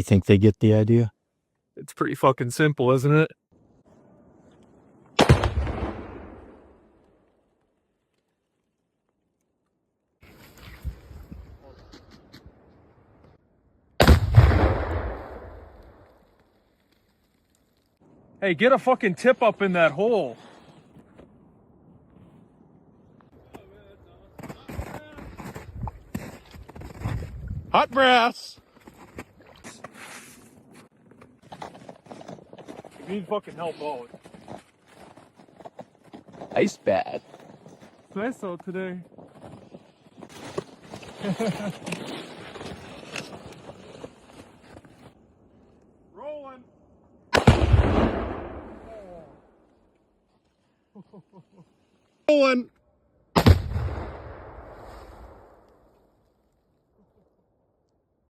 You think they get the idea? It's pretty fucking simple, isn't it? Hey, get a fucking tip up in that hole. Hot brass. You need fucking help out. Ice bad. It's nice out today. Rolling. Rolling.